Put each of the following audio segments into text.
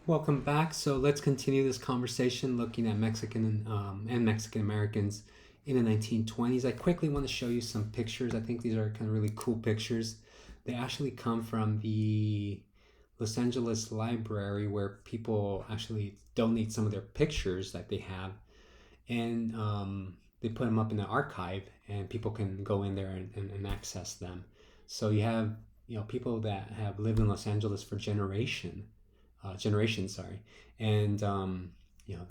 Welcome back. So let's continue this conversation looking at Mexican and Mexican Americans in the 1920s. I quickly want to show you some pictures. I think these are kind of really cool pictures. They actually come from the Los Angeles Library, where people actually donate some of their pictures that they have, and they put them up in the archive, and people can go in there and access them. So you have people that have lived in Los Angeles for generations, sorry, and you know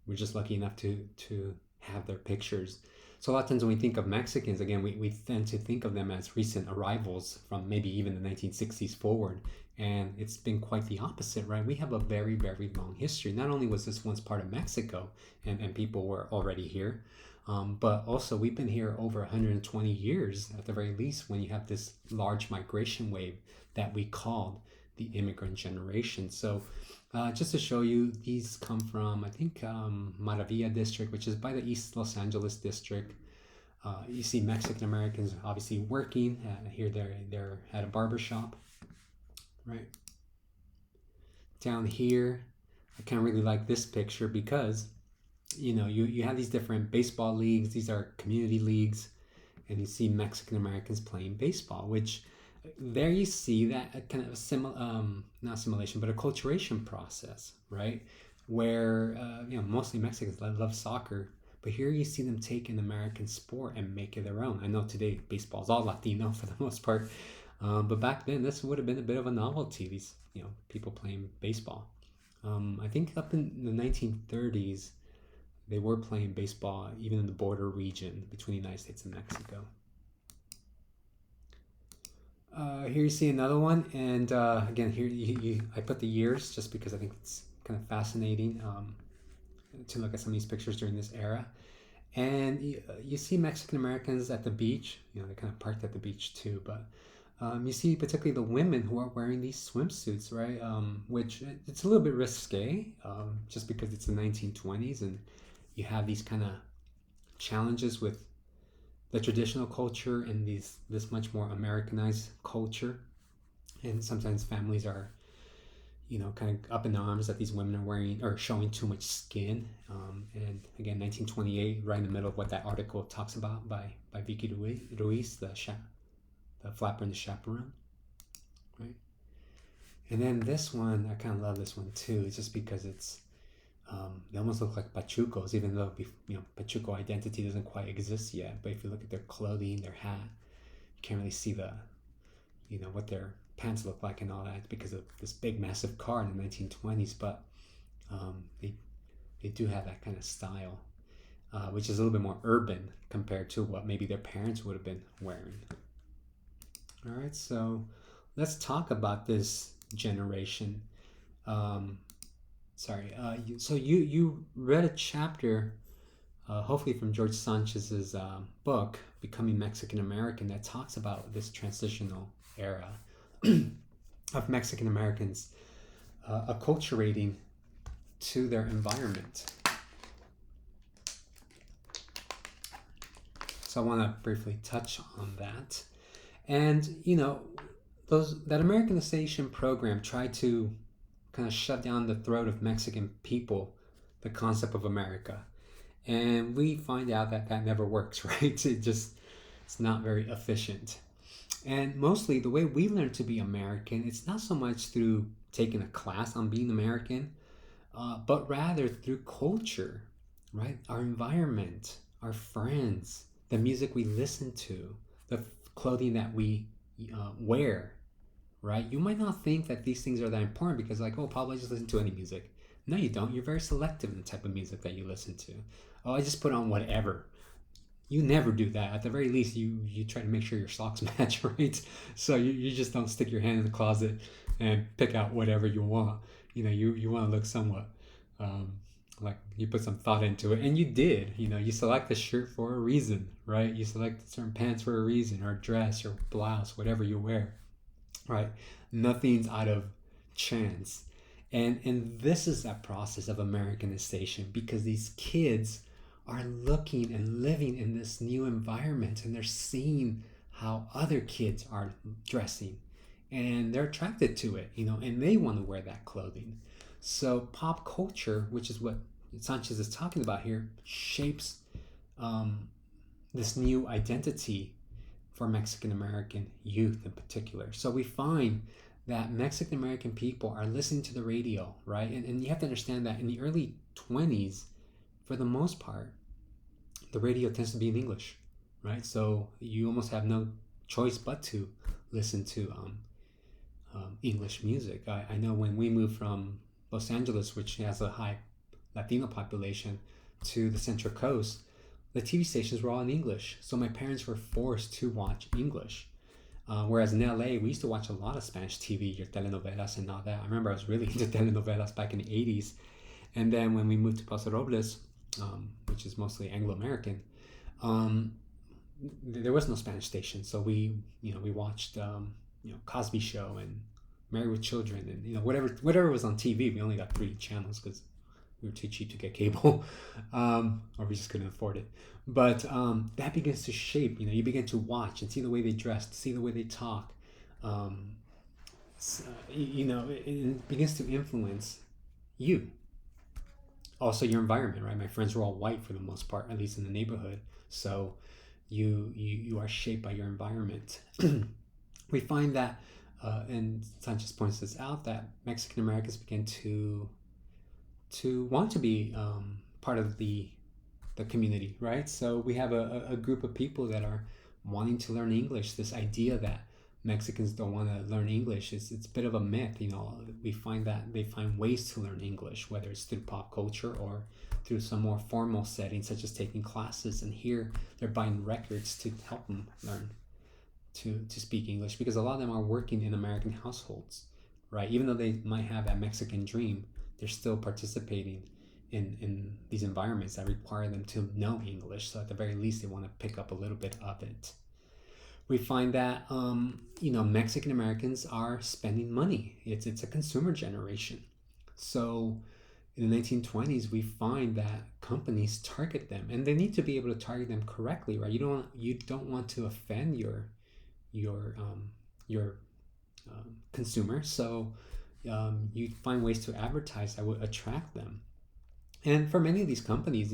we're just lucky enough to have their pictures. So a lot of times when we think of Mexicans, again, we tend to think of them as recent arrivals from maybe even the 1960s forward, and it's been quite the opposite, right? We have a very, very long history. Not only was this once part of Mexico, and people were already here, but also we've been here over 120 years at the very least, when you have this large migration wave that we called the immigrant generation. So just to show you, these come from, I think, Maravilla district, which is by the East Los Angeles district. You see Mexican Americans obviously working. Here they're at a barber shop, right? Down here, I kind of really like this picture because you have these different baseball leagues. These are community leagues, and you see Mexican Americans playing baseball, which there you see that kind of a not assimilation, but acculturation process, right? Where mostly Mexicans love soccer, but here you see them take an American sport and make it their own. I know today baseball's all Latino for the most part, but back then this would have been a bit of a novelty. These people playing baseball. I think up in the 1930s they were playing baseball even in the border region between the United States and Mexico. Here you see another one, and again, here I put the years just because I think it's kind of fascinating to look at some of these pictures during this era. And you see Mexican Americans at the beach. They kind of parked at the beach too, but you see particularly the women who are wearing these swimsuits, right? Which it's a little bit risque, just because it's the 1920s, and you have these kind of challenges with the traditional culture and this much more Americanized culture, and sometimes families are kind of up in arms that these women are wearing or showing too much skin. And again, 1928, right in the middle of what that article talks about by Vicky Ruiz, the flapper and the chaperone, right? And then this one, I kind of love this one too. It's just because they almost look like Pachucos, even though Pachuco identity doesn't quite exist yet. But if you look at their clothing, their hat, you can't really see what their pants look like and all that because of this big, massive car in the 1920s. But they do have that kind of style, which is a little bit more urban compared to what maybe their parents would have been wearing. All right, so let's talk about this generation. So you read a chapter, hopefully from George Sanchez's book, Becoming Mexican American, that talks about this transitional era of Mexican Americans acculturating to their environment. So I want to briefly touch on that. And that Americanization program tried to kind of shut down the throat of Mexican people the concept of America, and we find out that never works, right? It's not very efficient. And mostly the way we learn to be American, it's not so much through taking a class on being American, but rather through culture, right? Our environment, our friends, the music we listen to, the clothing that we wear, right? You might not think that these things are that important because, like, oh, Pablo, I just listen to any music. No, you don't. You're very selective in the type of music that you listen to. Oh, I just put on whatever. You never do that. At the very least, you try to make sure your socks match, right? So you just don't stick your hand in the closet and pick out whatever you want. You want to look somewhat like you put some thought into it, and you did. You select the shirt for a reason, right? You select certain pants for a reason, or a dress, or blouse, whatever you wear. Right? Nothing's out of chance. And this is that process of Americanization, because these kids are looking and living in this new environment, and they're seeing how other kids are dressing, and they're attracted to it, and they want to wear that clothing. So pop culture, which is what Sanchez is talking about here, shapes um, this new identity for Mexican American youth in particular. So we find that Mexican American people are listening to the radio, right? And you have to understand that in the early 20s, for the most part, the radio tends to be in English, right? So you almost have no choice but to listen to English music. I know when we moved from Los Angeles, which has a high Latino population, to the Central Coast, the TV stations were all in English. So my parents were forced to watch English. Whereas in LA, we used to watch a lot of Spanish TV, your telenovelas and all that. I remember I was really into telenovelas back in the 80s. And then when we moved to Paso Robles, which is mostly Anglo-American, there was no Spanish station. So we watched, Cosby Show and Married with Children and, whatever was on TV. We only got 3 channels because we were too cheap to get cable, or we just couldn't afford it. But that begins to shape. You begin to watch and see the way they dress, see the way they talk. It begins to influence you. Also, your environment, right? My friends were all white for the most part, at least in the neighborhood. So you are shaped by your environment. We find that, and Sanchez points this out, that Mexican Americans begin to want to be part of the community, right? So we have a group of people that are wanting to learn English. This idea that Mexicans don't want to learn English it's a bit of a myth. We find that they find ways to learn English, whether it's through pop culture or through some more formal settings, such as taking classes. And here they're buying records to help them learn to speak English, because a lot of them are working in American households, right? Even though they might have that Mexican dream, they're still participating in these environments that require them to know English. So at the very least, they want to pick up a little bit of it. We find that Mexican Americans are spending money. It's a consumer generation. So in the 1920s, we find that companies target them, and they need to be able to target them correctly, right? You don't want to offend your consumer. So you find ways to advertise that would attract them. And for many of these companies,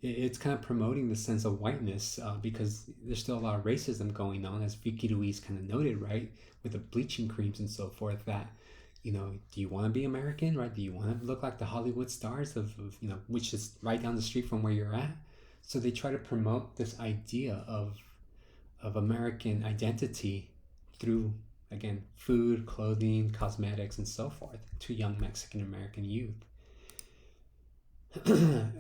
it's kind of promoting the sense of whiteness, because there's still a lot of racism going on, as Vicky Ruiz kind of noted, right, with the bleaching creams and so forth. That do you want to be American, right? Do you want to look like the Hollywood stars of which is right down the street from where you're at? So they try to promote this idea of American identity through, again, food, clothing, cosmetics, and so forth to young Mexican American youth.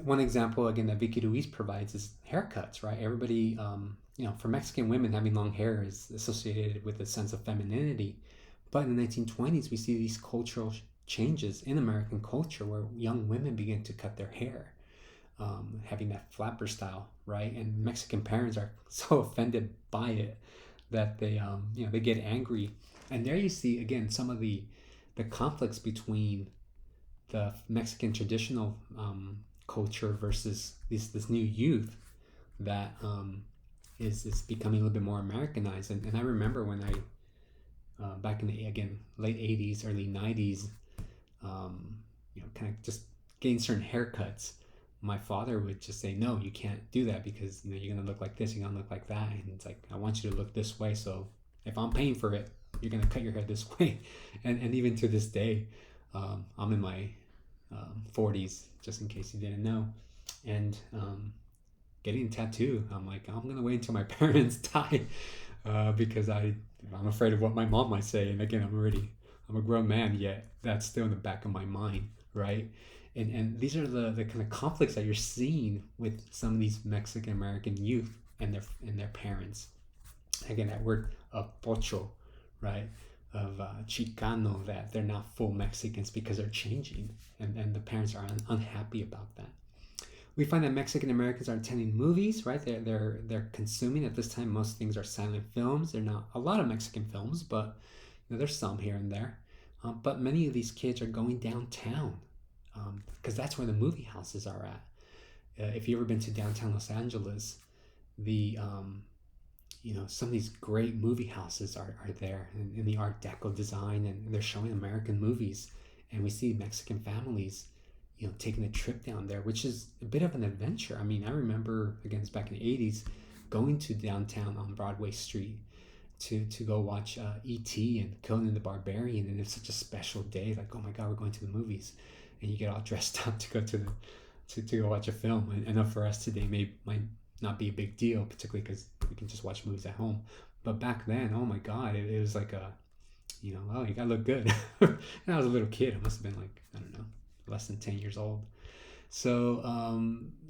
One example, again, that Vicky Ruiz provides is haircuts, right? Everybody, for Mexican women, having long hair is associated with a sense of femininity. But in the 1920s, we see these cultural changes in American culture where young women begin to cut their hair, having that flapper style, right? And Mexican parents are so offended by it that they get angry. And there you see, again, some of the conflicts between the Mexican traditional culture versus this new youth that is becoming a little bit more Americanized. And I remember when I back in the late 80s, early 90s, kind of just getting certain haircuts, my father would just say, no, you can't do that because you're gonna look like this, you're gonna look like that, and it's like, I want you to look this way, so if I'm paying for it, you're gonna cut your hair this way. And even to this day, I'm in my 40s, just in case you didn't know, and getting a tattoo, I'm like, I'm gonna wait until my parents die, because I'm afraid of what my mom might say. And again, I'm a grown man, yet that's still in the back of my mind, right? And these are the kind of conflicts that you're seeing with some of these Mexican American youth and their parents. Again, that word of pocho, right? Of Chicano, that they're not full Mexicans because they're changing, and the parents are unhappy about that. We find that Mexican Americans are attending movies, right? They're consuming at this time. Most things are silent films. They're not a lot of Mexican films, but there's some here and there. But many of these kids are going downtown because that's where the movie houses are at. If you've ever been to downtown Los Angeles, some of these great movie houses are there in the Art Deco design, and they're showing American movies. and we see Mexican families, taking a trip down there, which is a bit of an adventure. I mean, I remember, again, it's back in the 80s, going to downtown on Broadway Street to go watch E.T. and Conan the Barbarian, and it's such a special day. Like, oh my God, we're going to the movies, and you get all dressed up to go to go watch a film. And I know for us today, might not be a big deal, particularly because we can just watch movies at home. But back then, oh my God, it was like oh, you gotta look good. And I was a little kid. I must have been like, I don't know, less than 10 years old. So,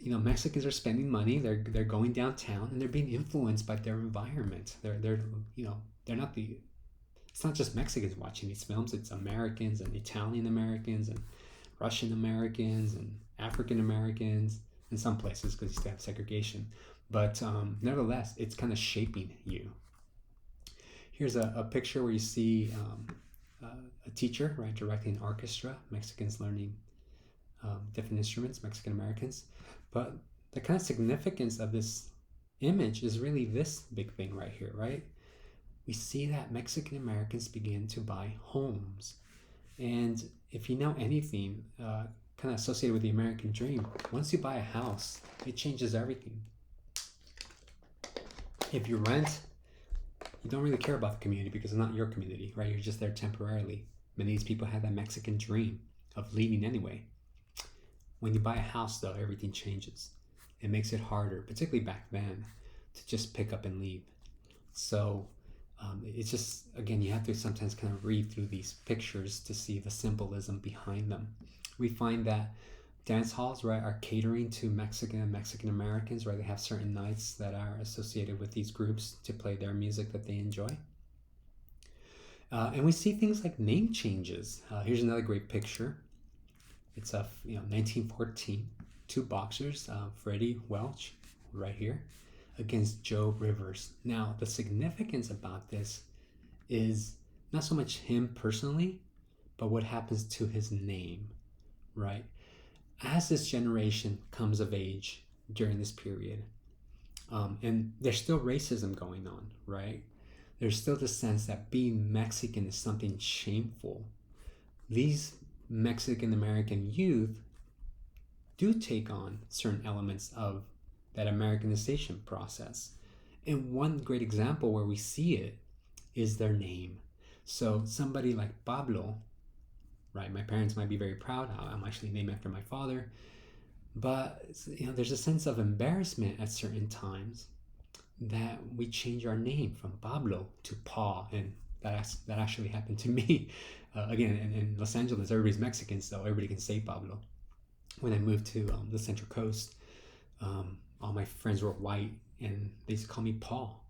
Mexicans are spending money. They're going downtown, and they're being influenced by their environment. They're not the. It's not just Mexicans watching these films. It's Americans and Italian Americans and Russian Americans and African Americans in some places, because you still have segregation. But nevertheless, it's kind of shaping you. Here's a picture where you see a teacher, right, directing an orchestra. Mexicans learning different instruments, Mexican Americans. But the kind of significance of this image is really this big thing right here, right? We see that Mexican Americans begin to buy homes. And if you know anything kind of associated with the American dream, once you buy a house, it changes everything. If you rent, you don't really care about the community because it's not your community, right? You're just there temporarily. Many of these people have that Mexican dream of leaving anyway. When you buy a house, though, everything changes. It makes it harder, particularly back then, to just pick up and leave. So it's just, again, you have to sometimes kind of read through these pictures to see the symbolism behind them. We find that dance halls, right, are catering to Mexican Americans, right? They have certain nights that are associated with these groups to play their music that they enjoy. And we see things like name changes. Here's another great picture. It's 1914, two boxers, Freddie Welch, right here, against Joe Rivers. Now, the significance about this is not so much him personally, but what happens to his name, right? As this generation comes of age during this period, and there's still racism going on, right? There's still the sense that being Mexican is something shameful. These Mexican American youth do take on certain elements of that Americanization process. And one great example where we see it is their name. So somebody like Pablo, right? My parents might be very proud. I'm actually named after my father. But there's a sense of embarrassment at certain times that we change our name from Pablo to Paul, and that actually happened to me. Again, in Los Angeles, everybody's Mexican, so everybody can say Pablo. When I moved to the Central Coast, all my friends were white, and they used to call me Paul.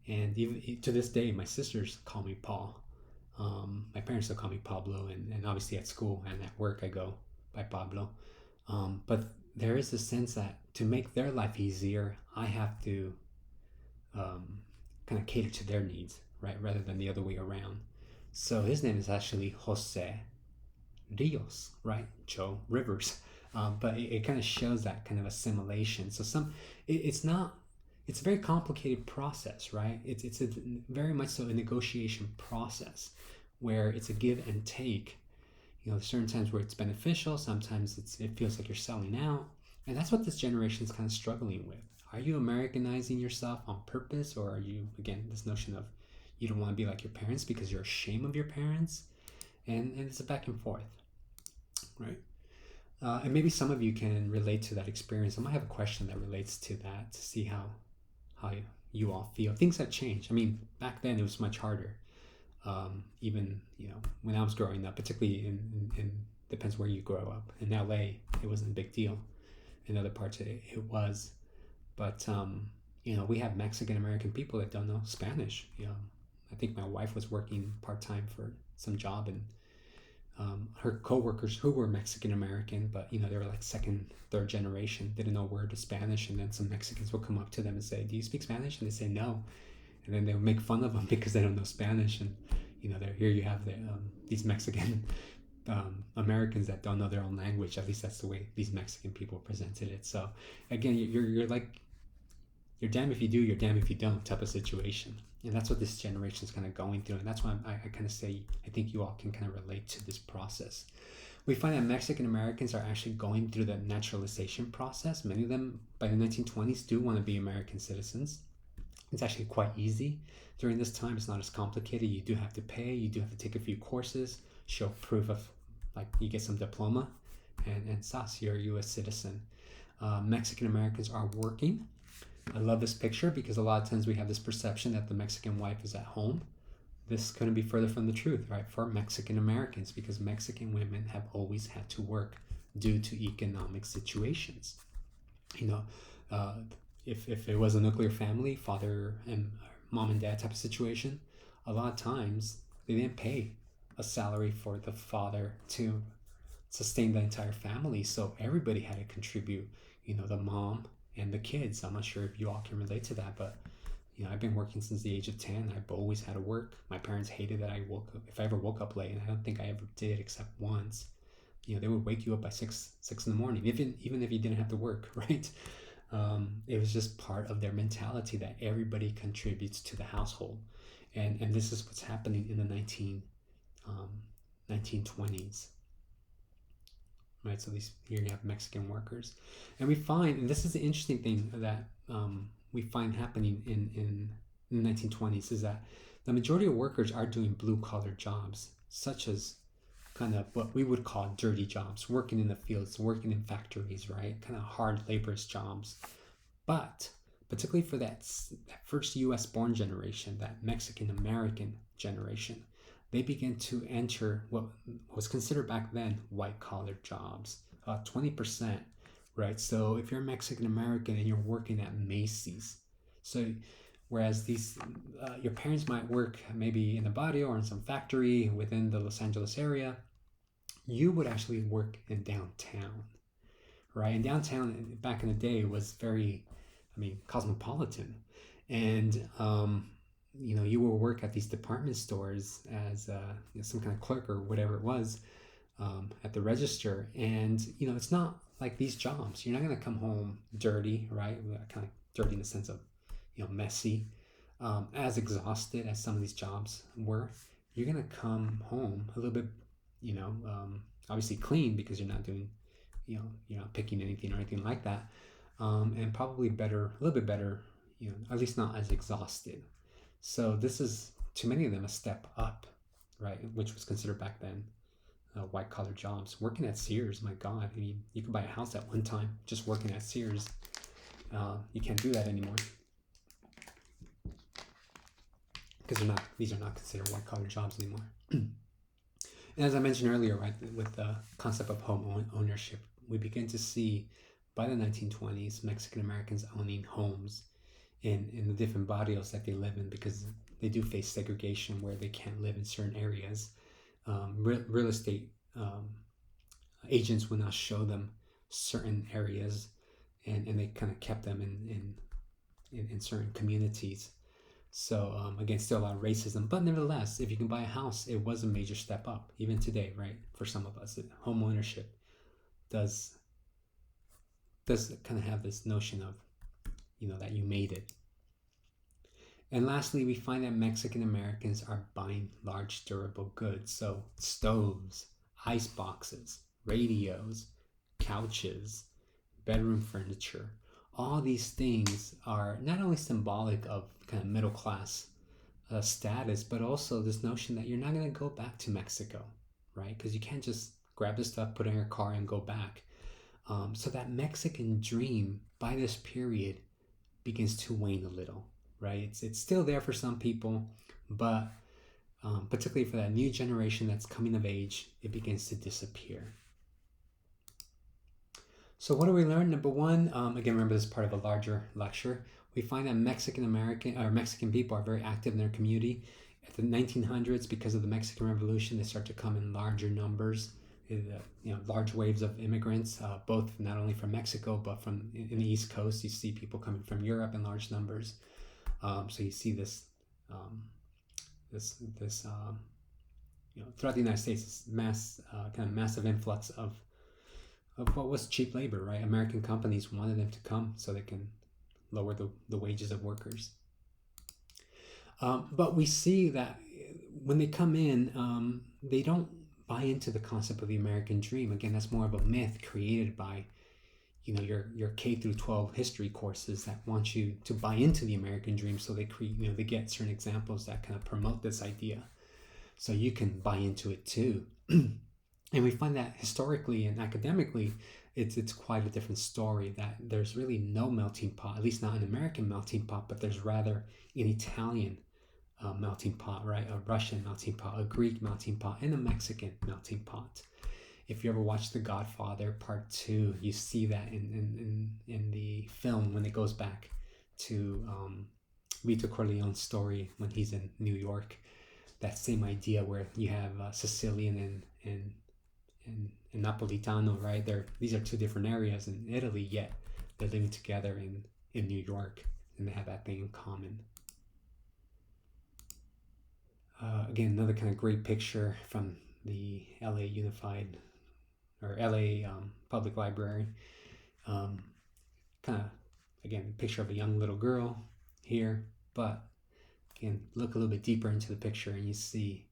And even to this day, my sisters call me Paul. My parents still call me Pablo, and obviously at school and at work, I go by Pablo. But there is a sense that to make their life easier, I have to kind of cater to their needs, right, rather than the other way around. So his name is actually Jose Rios, right? Joe Rivers. But it kind of shows that kind of assimilation. So it's a very complicated process, right? It's a very much so a negotiation process where it's a give and take. Certain times where it's beneficial, sometimes it feels like you're selling out. And that's what this generation is kind of struggling with. Are you Americanizing yourself on purpose, or are you, again, this notion of you don't want to be like your parents because you're ashamed of your parents? And it's a back and forth, right? And maybe some of you can relate to that experience. I might have a question that relates to that to see how you all feel. Things have changed. I mean, back then it was much harder. Even when I was growing up, particularly in depends where you grow up. In LA, it wasn't a big deal. In other parts, it was. But we have Mexican American people that don't know Spanish. I think my wife was working part-time for some job, and her coworkers who were Mexican American, but they were like second, third generation, didn't know a word of Spanish, and then some Mexicans would come up to them and say, "Do you speak Spanish?" And they say no, and then they would make fun of them because they don't know Spanish. And here you have these Mexican Americans that don't know their own language. At least that's the way these Mexican people presented it. So again, you're like you're damned if you do, you're damned if you don't type of situation. And that's what this generation is kind of going through. And that's why I kind of say, I think you all can kind of relate to this process. We find that Mexican Americans are actually going through the naturalization process. Many of them by the 1920s do want to be American citizens. It's actually quite easy during this time. It's not as complicated. You do have to pay, you do have to take a few courses, show proof of, like, you get some diploma, and sas, you're a U.S. citizen. Mexican Americans are working. I love this picture because a lot of times we have this perception that the Mexican wife is at home. This couldn't be further from the truth, right? For Mexican Americans, because Mexican women have always had to work due to economic situations. You know, if it was a nuclear family, father and mom and dad type of situation, a lot of times they didn't pay a salary for the father to sustain the entire family. So everybody had to contribute, the mom and the kids. I'm not sure if you all can relate to that, but I've been working since the age of 10. I've always had to work. My parents hated that I woke up, if I ever woke up late, and I don't think I ever did except once. They would wake you up by 6 in the morning, even if you didn't have to work, right? It was just part of their mentality that everybody contributes to the household. And this is what's happening in the 1920s. Right, so here you have Mexican workers, and we find, and this is the interesting thing that we find happening in the 1920s, is that the majority of workers are doing blue-collar jobs, such as kind of what we would call dirty jobs, working in the fields, working in factories, right? Kind of hard laborious jobs. But particularly for that first U.S.-born generation, that Mexican-American generation, they began to enter what was considered back then white-collar jobs, 20%, right? So if you're Mexican-American and you're working at Macy's, so whereas your parents might work maybe in the barrio or in some factory within the Los Angeles area, you would actually work in downtown, right? And downtown back in the day was very, cosmopolitan. And, you will work at these department stores as some kind of clerk or whatever it was, at the register. And, it's not like these jobs. You're not going to come home dirty, right? Kind of dirty in the sense of, messy, as exhausted as some of these jobs were. You're going to come home a little bit, obviously clean, because you're not doing, you're not picking anything or anything like that. And probably better, a little bit better, at least not as exhausted. So this is, to many of them, a step up, right? Which was considered back then white-collar jobs. Working at Sears, my God, you could buy a house at one time just working at Sears. You can't do that anymore, because these are not considered white-collar jobs anymore. And as I mentioned earlier, right, with the concept of home ownership, we begin to see by the 1920s Mexican Americans owning homes in the different barrios that they live in, because they do face segregation where they can't live in certain areas. Real estate agents would not show them certain areas, and they kind of kept them in certain communities. So again, still a lot of racism, but nevertheless, if you can buy a house, it was a major step up. Even today, right, for some of us, home ownership does kind of have this notion of, that you made it. And lastly, we find that Mexican Americans are buying large durable goods. So stoves, ice boxes, radios, couches, bedroom furniture. All these things are not only symbolic of kind of middle class status, but also this notion that you're not going to go back to Mexico, right? Because you can't just grab this stuff, put it in your car, and go back. So that Mexican dream by this period begins to wane a little, right? It's still there for some people, but particularly for that new generation that's coming of age, it begins to disappear. So what do we learn? Number one, again, remember this is part of a larger lecture. We find that Mexican people are very active in their community. At the 1900s, because of the Mexican Revolution, they start to come in larger numbers. Large waves of immigrants, both not only from Mexico, but from in the East Coast. You see people coming from Europe in large numbers. So you see this throughout the United States, this kind of massive influx of what was cheap labor, right? American companies wanted them to come so they can lower the wages of workers. But we see that when they come in, they don't buy into the concept of the American dream. Again, that's more of a myth created by your K through 12 history courses that want you to buy into the American dream. So they create, they get certain examples that kind of promote this idea, so you can buy into it too. And we find that historically and academically, it's quite a different story. That there's really no melting pot, at least not an American melting pot, but there's rather an Italian melting pot, right? A Russian melting pot, a Greek melting pot, and a Mexican melting pot. If you ever watch The Godfather Part 2, you see that in the film when it goes back to Vito Corleone's story when he's in New York. That same idea where you have Sicilian and Napolitano, right? These are two different areas in Italy, yet they're living together in New York, and they have that thing in common. Again, another kind of great picture from the LA Unified or LA Public Library. Kind of, again, a picture of a young little girl here, but again, look a little bit deeper into the picture and you see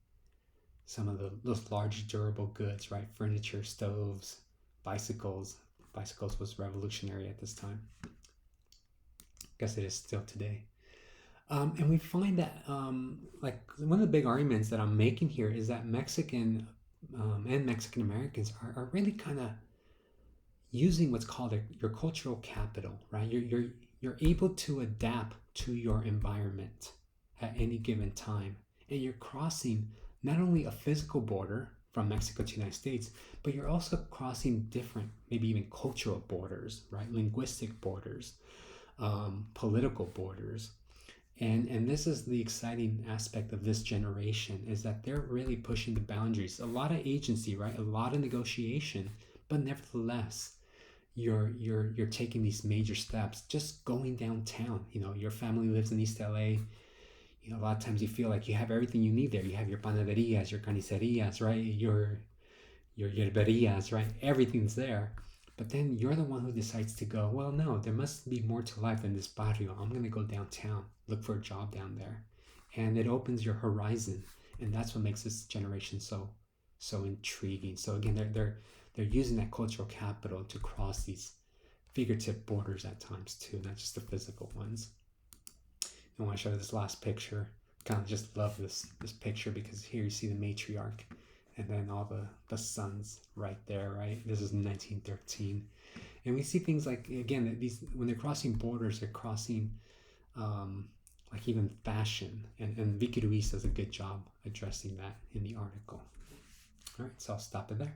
some of those large durable goods, right? Furniture, stoves, bicycles. Bicycles was revolutionary at this time. I guess it is still today. And we find that like one of the big arguments that I'm making here is that Mexican and Mexican Americans are really kind of using what's called your cultural capital, right? You're able to adapt to your environment at any given time, and you're crossing not only a physical border from Mexico to the United States, but you're also crossing different, maybe even cultural borders, right? Linguistic borders, political borders. And this is the exciting aspect of this generation, is that they're really pushing the boundaries. A lot of agency, right? A lot of negotiation, but nevertheless, you're taking these major steps. Just going downtown, your family lives in East LA. A lot of times you feel like you have everything you need there. You have your panaderias, your carnicerias, right? Your yerberias, right? Everything's there. But then you're the one who decides to go, well, no, there must be more to life than this barrio. I'm going to go downtown, look for a job down there. And it opens your horizon. And that's what makes this generation so intriguing. So again, they're using that cultural capital to cross these figurative borders at times too, not just the physical ones. I want to show you this last picture. Kind of just love this picture because here you see the matriarch and then all the sons right there, right? This is 1913. And we see things like, again, these when they're crossing borders, they're crossing like even fashion. And Vicky Ruiz does a good job addressing that in the article. All right, so I'll stop it there.